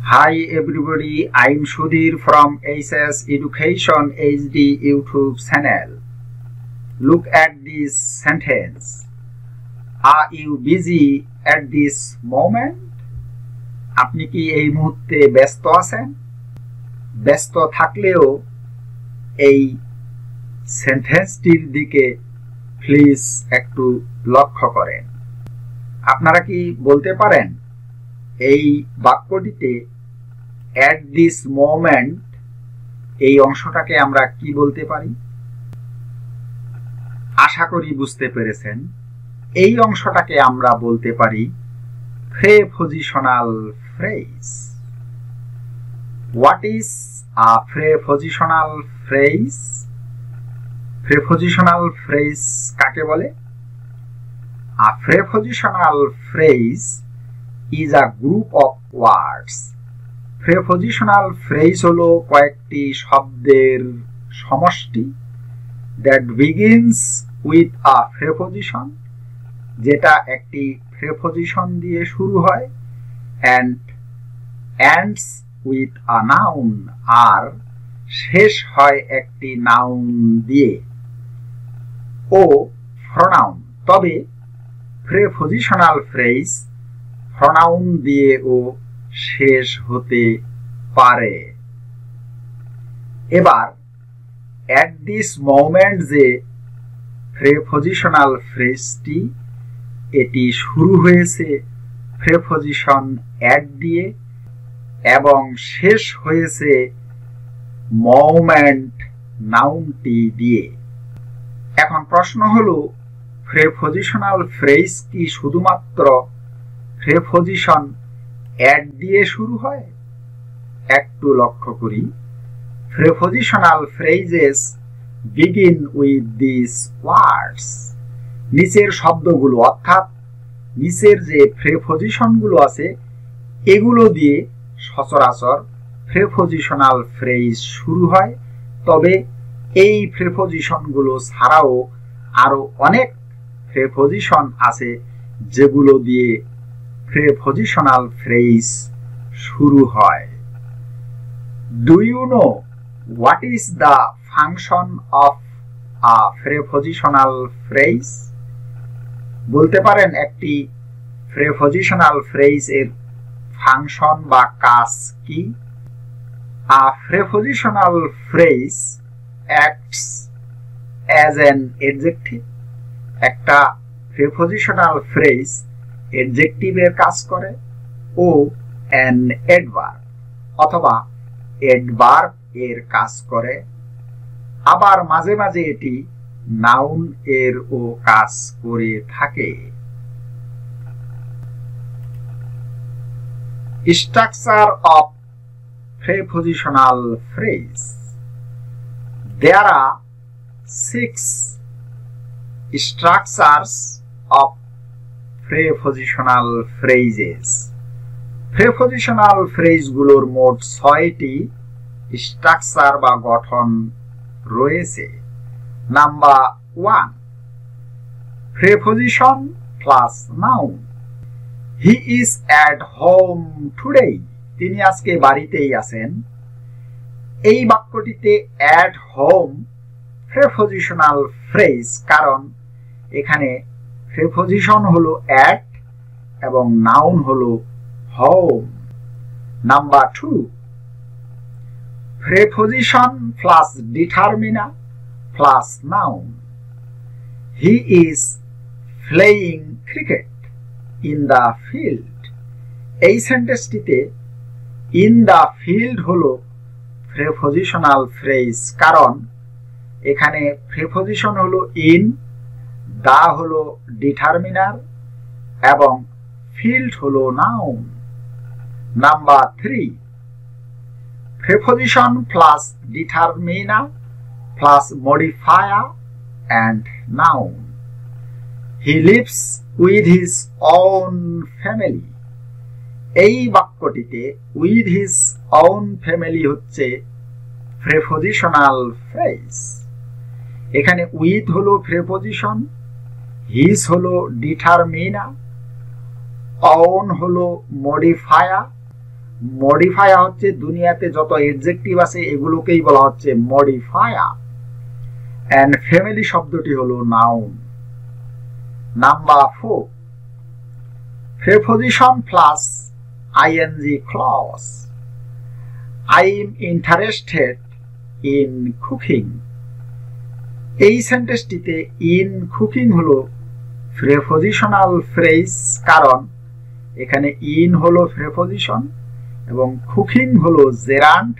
Hi everybody, I'm Sudhir from SS Education HD YouTube channel. Look at this sentence. Are you busy at this moment? আপনি কি এই মুহূর্তে ব্যস্ত আছেন? ব্যস্ত থাকলেও এই সেন্টেন্সটির দিকে প্লিজ একটু লক্ষ্য করেন। আপনারা কি বলতে পারেন এই বাক্যটিতে at this moment এই অংশটাকে আমরা কি বলতে পারি? আশা করি বুঝতে পেরেছেন। এই অংশটাকে আমরা বলতে পারি prepositional phrase. What is a prepositional phrase? Prepositional phrase কাকে বলে? A prepositional phrase is a group of words. Prepositional phrase হলো কয়েকটি শব্দের সমষ্টি that begins with a preposition, যেটা একটি preposition দিয়ে শুরু হয় and ends with a noun, আর শেষ হয় একটি noun দিয়ে ও pronoun। তবে prepositional phrase pronoun দিয়ে ও শেষ হতে পারে। এবার at this moment যে prepositional phrase-টি, এটি শুরু হয়েছে preposition at দিয়ে এবং শেষ হয়েছে moment nounটি দিয়ে। এখন প্রশ্ন হলো prepositional phrase কি শুধুমাত্র preposition at দিয়ে শুরু হয়? একটু লক্ষ্য করি। Prepositional phrases begin with these words. নিচের শব্দগুলো অর্থাৎ নিচের যে prepositionগুলো আছে এগুলো দিয়ে সচরাচর prepositional phrase শুরু হয়। তবে এই prepositionগুলো ছাড়াও আরো অনেক preposition আছে যেগুলো দিয়ে prepositional phrase শুরু হয়। Do you know what is the function of a prepositional phrase? বলতে পারেন একটি prepositional phrase এর ফাংশন বা কাজ কি? A prepositional phrase acts as an adjective. একটা prepositional phrase adjective এর কাজ করে ও an adverb অথবা adverb এর কাজ করে। আবার মাঝে মাঝে এটি noun এর ও কাজ করে থাকে। Structure of prepositional phrase. There are 6 structures of prepositional phrases. Prepositional phrase গুলোর মোট 6টি স্ট্রাকচার বা গঠন রয়েছে। Number 1, preposition plus noun. He is at home today. তিনি আজকে বাড়িতেই আছেন। এই বাক্যটিতে at home prepositional phrase, কারণ এখানে preposition হলো at এবং noun হলো home. Number 2, preposition plus determiner plus noun. He is playing cricket in the field. এই সেন্টেন্সটিতে in the field হলো prepositional phrase, কারণ এখানে preposition হলো in, দা হলো ডিটারমিনার এবং ফিল্ড হলো noun. Number 3, preposition plus determiner plus modifier and noun. He lives with his own family. এই বাক্যটিতে with his own family হচ্ছে prepositional phrase। এখানে with হলো preposition, his হলো determiner, own হলো modifier মডিফায়ার হচ্ছে দুনিয়াতে যত অ্যাডজেক্টিভ আছে এগুলোকেই বলা হচ্ছে মডিফায়ার। এন্ড ফ্যামিলি শব্দটি হলো noun. Number 4, preposition plus ING clause. I am interested in cooking. এই সেন্টেন্সটিতে ইন কুকিং হলো প্রিপজিশনাল ফ্রেজ, কারণ এখানে ইন হলো প্রিপজিশন এবং কুকিং হলো জেরান্ড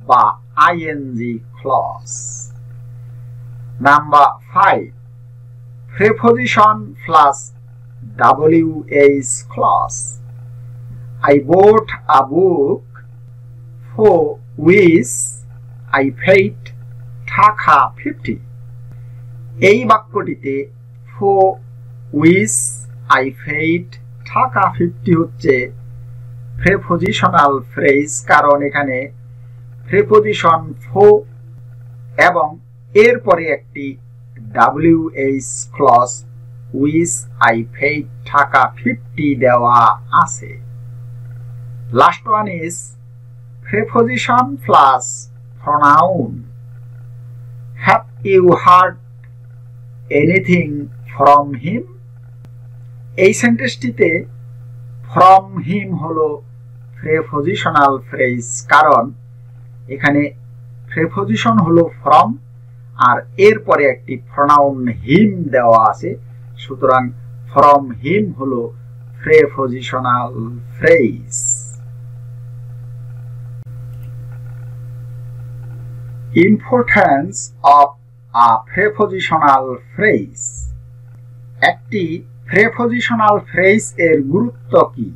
বা ING clause. Number 5, preposition plus WH clause. I bought a book for which I paid টাকা 50। এই বাক্যটিতে for which I paid টাকা 50 হচ্ছে প্রিপজিশনাল ফ্রেজ, কারণ এখানে প্রিপজিশন for এবং এরপরে একটি WH clause which I paid টাকা 50 দেওয়া আছে। Last one is preposition plus pronoun. Have you heard anything from him? এই সেন্টেন্সটিতে from him হলো prepositional phrase, কারণ এখানে preposition হলো from আর এরপরে একটি pronoun him দেওয়া আছে, সুতরাং from him হলো prepositional phrase. Importance of a prepositional phrase. একটি prepositional phrase এর গুরুত্ব কি?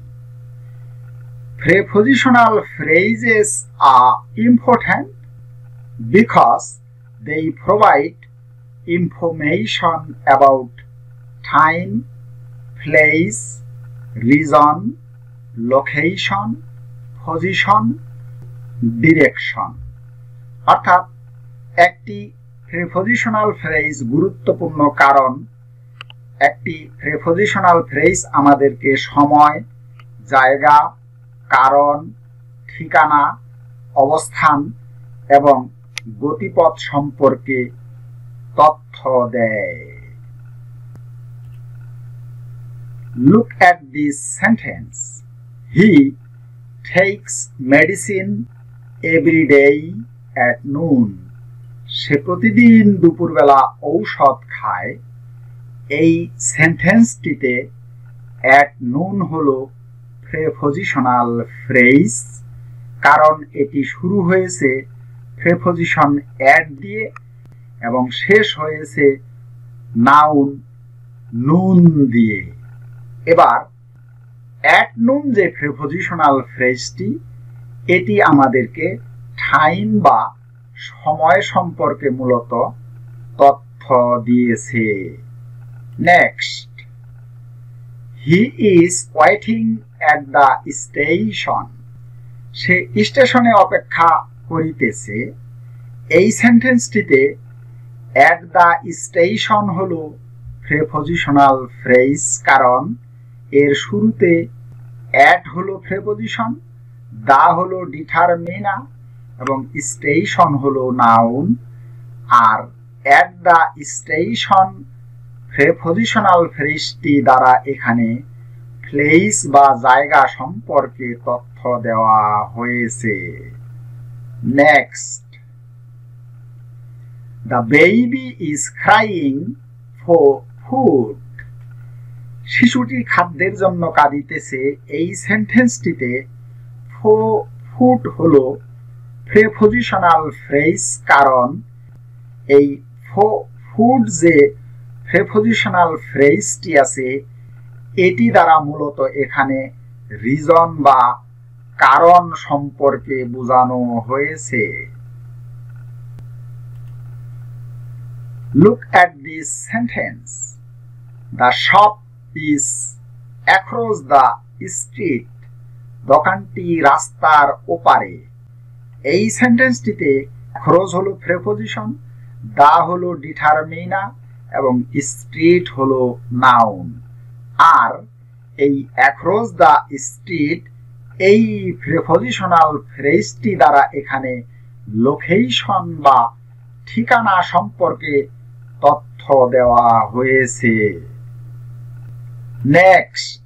Prepositional phrases are important because they provide information about time, place, reason, location, position, direction. অর্থাৎ একটি প্রিপজিশনাল ফ্রেজ গুরুত্বপূর্ণ কারণ একটি প্রিপজিশনাল ফ্রেজ আমাদেরকে সময়, জায়গা, কারণ, ঠিকানা, অবস্থান এবং গতিপথ সম্পর্কে তথ্য দেয়। Look at this sentence. He takes medicine every day at noon. সে প্রতিদিন দুপুরবেলা ঔষধ খায়। এই সেন্টেন্সটিতে at noon হলো প্রিপজিশনাল ফ্রেজ, কারণ এটি শুরু হয়েছে প্রিপজিশন at দিয়ে এবং শেষ হয়েছে নাউন নুন দিয়ে। এবার at noon যে প্রিপজিশনাল ফ্রেজটি, এটি আমাদেরকে টাইম বা সময় সম্পর্কে মূলত তথ্য দিয়েছে। Next, he is waiting at the station. সে স্টেশনে অপেক্ষা করিতেছে। এই সেন্টেন্সটিতে এট দ্য স্টেশন হলো প্রিপজিশনাল ফ্রেজ, কারণ এর শুরুতে এট হলো প্রিপজিশন, দা হলো ডিটারমিনার এবং স্টেশন হলো নাউন। আর এট দ্য স্টেশন প্রিপজিশনাল ফ্রেজটি দ্বারা এখানে প্লেস বা জায়গা সম্পর্কে তথ্য দেওয়া হয়েছে। Next, the baby is crying for food. শিশুটি খাদ্যের জন্য কাঁদিতেছে। এই সেন্টেন্সটিতে ফর ফুড হলো প্রিপজিশনাল ফ্রেজ, কারণ এই ফর ফুড যে প্রিপজিশনাল ফ্রেজটি আছে এটি দ্বারা মূলত এখানে রিজন বা কারণ সম্পর্কে বোঝানো হয়েছে। Look at this sentence. The shop is across the street. দোকানটি রাস্তার ওপারে। এই সেন্টেন্সটিতে across হলো প্রিপজিশন, দা হলো ডিটারমিনার এবং স্ট্রিট হলো নাউন। আর এই across the street এই প্রিপজিশনাল ফ্রেজটি দ্বারা এখানে লোকেশন বা ঠিকানা সম্পর্কে তথ্য দেওয়া হয়েছে। Next,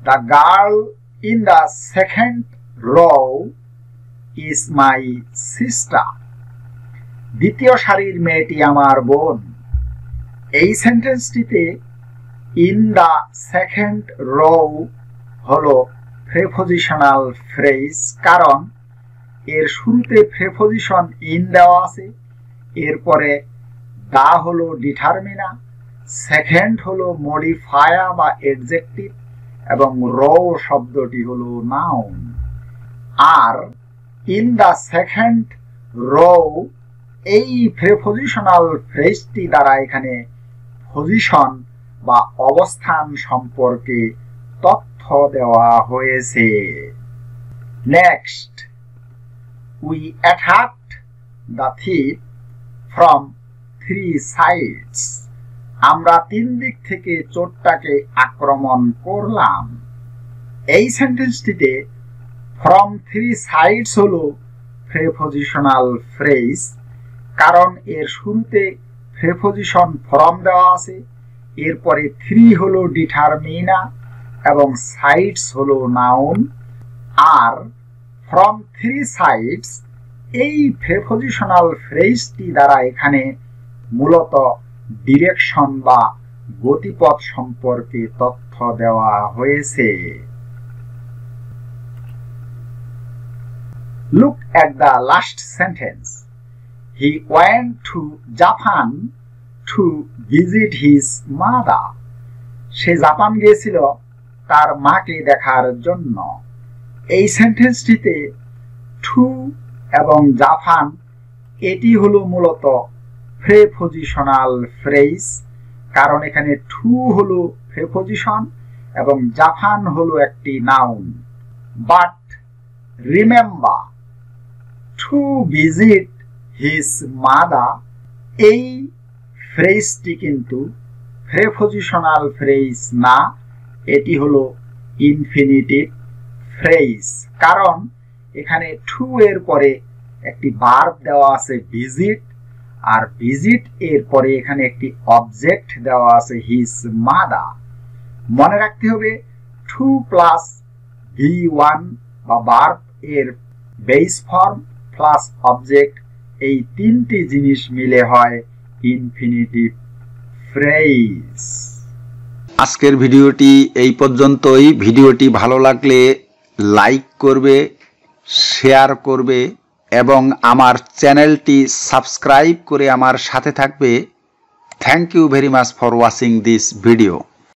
the girl in the second rho is my sister. দ্বিতীয় সারির মেয়েটি আমার বোন। এই সেন্টেন্সটিতে ইন দ্য সেকেন্ড রো হলো প্রিপজিশনাল ফ্রেজ, কারণ এর শুরুতে প্রিপজিশন ইন দেওয়া আছে, এরপরে দা হলো ডিটারমিনার, সেকেন্ড হলো মডিফায়ার বা অ্যাডজেক্টিভ এবং রো শব্দটি হলো নাউন। আর ইন দ্য সেকেন্ড রো এই প্রিপজিশনাল ফ্রেজটি দ্বারা এখানে পজিশন বা অবস্থান সম্পর্কে তথ্য দেওয়া হয়েছে। Next, we attacked the thief from 3 sides। আমরা 3 দিক থেকে চোরটাকে আক্রমণ করলাম। এই সেন্টেন্সটিতে ফ্রম 3 sides হলো প্রিপজিশনাল ফ্রেজ, কারণ এর শুরুতে প্রিপজিশন ফ্রম দেওয়া আছে, এরপরে 3 হলো ডিটারমিনার এবং সাইডস হলো নাউন। আর ফ্রম 3 sides এই প্রিপজিশনাল ফ্রেজটি দ্বারা এখানে মূলত ডিরেকশন বা গতিপথ সম্পর্কে তথ্য দেওয়া হয়েছে। Look at the last sentence. He went to Japan to visit his mother. Say Japan গিয়েছিল তার মাকে দেখার জন্য। এই সেন্টেন্সটিতে টু এবং জাপান এটি হলো মূলত প্রিপজিশনাল ফ্রেজ, কারণ এখানে টু হলো প্রিপজিশন এবং জাপান হলো একটি noun. But remember, to visit his mother এই ফ্রেজটি কিন্তু প্রিপজিশনাল ফ্রেজ না, এটি হলো ইনফিনিটিভ ফ্রেজ, কারণ এখানে টু এর পরে একটি ভার্ব দেওয়া আছে ভিজিট, আর ভিজিট এর পরে এখানে একটি অবজেক্ট দেওয়া আছে হিজ মাদার। মনে রাখতে হবে টু প্লাস V1 বা ভার্ব এর বেস ফর্ম প্লাস অবজেক্ট, এই তিনটি জিনিস মিলে হয় ইনফিনিটিভ ফ্রেজ। আজকের ভিডিওটি এই পর্যন্তই। ভিডিওটি ভালো লাগলে লাইক করবে, শেয়ার করবে এবং আমার চ্যানেলটি সাবস্ক্রাইব করে আমার সাথে থাকবে। Thank you very much for watching this video.